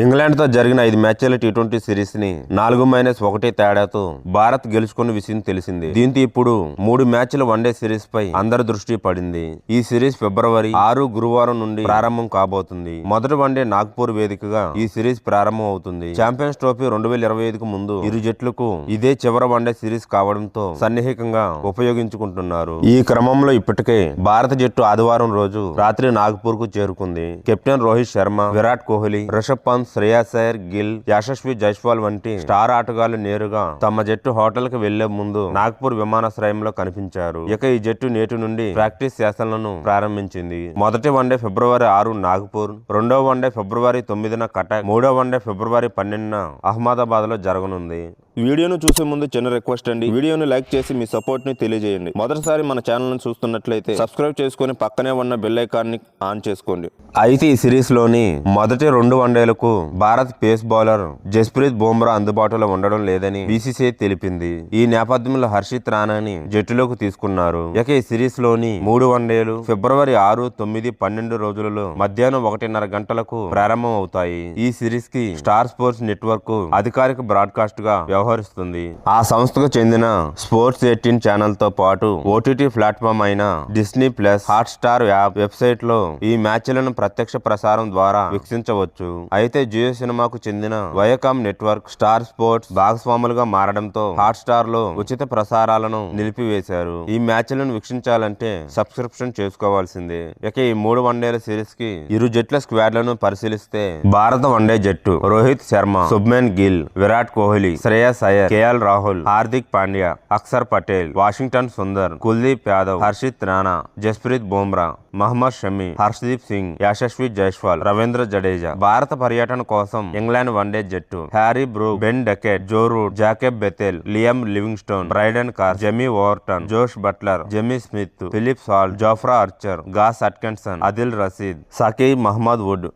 England తో జరిగిన 5 మ్యాచ్ల టీ20 సిరీస్ ని 4-1 తేడాతో భారత్ గెలుచుకున్న విషయం తెలిసిందే. దీంతో ఇప్పుడు 3 మ్యాచ్ల వన్డే సిరీస్ పై అందరి దృష్టి పడింది. ఈ సిరీస్ ఫిబ్రవరి 6 గురువారం నుండి ప్రారంభం కాబోతుంది. మొదటి వన్డే నాగ్పూర్ వేదికగా ఈ సిరీస్ ప్రారంభం అవుతుంది. ఛాంపియన్స్ ట్రోఫీ 2025కు ముందు ఇరు జట్లకు ఇదే చివరి వన్డే సిరీస్ కావడంతో సన్నిహితంగా ఉపయోగించుకుంటున్నారు. ఈ క్రమంలో ఇప్పటికే భారత జట్టు ఆదివారం రోజు రాత్రి నాగ్పూర్ కు చేరుకుంది. కెప్టెన్ రోహిత్ శర్మ, విరాట్ కోహ్లీ, రిషబ్ పంత్, శ్రేయస్ అయ్యర్, గిల్, యశస్వి జైస్వాల్ వంటి స్టార్ ఆటగాళ్లు నేరుగా తమ జట్టు హోటల్ కి వెళ్లే ముందు నాగ్పూర్ విమానాశ్రయంలో కనిపించారు. ఇక ఈ జట్టు నేటి నుండి ప్రాక్టీస్ సెషన్లను ప్రారంభించింది. మొదటి వన్డే ఫిబ్రవరి 6 నాగ్పూర్, రెండో వన్డే ఫిబ్రవరి 9న కటక్, మూడో వన్డే ఫిబ్రవరి 12న అహ్మదాబాద్ లో జరగనుంది. వీడియోను చూసే ముందు చిన్న రిక్వెస్ట్ అండి, వీడియోను లైక్ చేసి మీ సపోర్ట్ ని తెలియజేయండి. మొదటిసారి మన ఛానల్ ను చూస్తున్నట్లయితే సబ్స్క్రైబ్ చేసుకుని పక్కనే ఉన్న బెల్ ఐకాన్ ని ఆన్ చేసుకోండి. అయితే ఈ సిరీస్ లోని మొదటి 2 వన్డేలకు భారత్ పేస్ బౌలర్ జస్ప్రీత్ బుమ్రా అందుబాటులో ఉండడం లేదని బీసీసీఐ తెలిపింది. ఈ నేపథ్యంలో హర్షిత్ రాణాని జట్టులోకి తీసుకున్నారు. ఇక ఈ సిరీస్ లోని 3 వన్డేలు ఫిబ్రవరి 6, 9, 12 రోజులలో మధ్యాహ్నం 1:30 గంటలకు ప్రారంభం అవుతాయి. ఈ సిరీస్ కి స్టార్ స్పోర్ట్స్ నెట్వర్క్ అధికారిక బ్రాడ్కాస్ట్ గా వ్యవహరిస్తుంది. ఆ సంస్థకు చెందిన స్పోర్ట్స్ 18 ఛానల్ తో పాటు ఓటీటీ ప్లాట్ఫామ్ అయిన Disney plus, hot star app, website లో ఈ మ్యాచ్లను ప్రత్యక్ష ప్రసారం ద్వారా వీక్షించవచ్చు. అయితే జియో సినిమాకు చెందిన వయాకామ్ నెట్వర్క్ స్టార్ స్పోర్ట్స్ భాగస్వాములుగా మారడంతో హాట్ స్టార్ లో ఉచిత ప్రసారాలను నిలిపివేశారు. ఈ మ్యాచ్లను వీక్షించాలంటే సబ్స్క్రిప్షన్ చేసుకోవాల్సిందే. ఇక ఈ 3 వన్డేల సిరీస్ కి ఇరు జట్ల స్క్వాడ్లను పరిశీలిస్తే భారత వన్డే జట్టు రోహిత్ శర్మ, శుభ్మన్ గిల్, విరాట్ కోహ్లీ, శ్రేయస్ అయ్యర్, కేఎల్ రాహుల్, హార్దిక్ పాండ్యా, అక్షర్ పటేల్, వాషింగ్టన్ సుందర్, కుల్దీప్ యాదవ్, హర్షిత్ రాణా, జస్ప్రీత్ బుమ్రా, మహమ్మద్ షమి, హర్షదీప్ సింగ్, యశస్వి జైస్వాల్, రవీంద్ర జడేజా. భారత పర్యటన కోసం ఇంగ్లాండ్ వన్డే జట్టు Harry Brook, Ben Duckett, Joe Root, Jacob Bethell, Liam Livingstone, Brydon Carse, Jamie Overton, Jos Buttler, Jamie Smith, Philip Salt, Jofra Archer, Gus Atkinson, Adil Rashid, Saqib Mahmood would,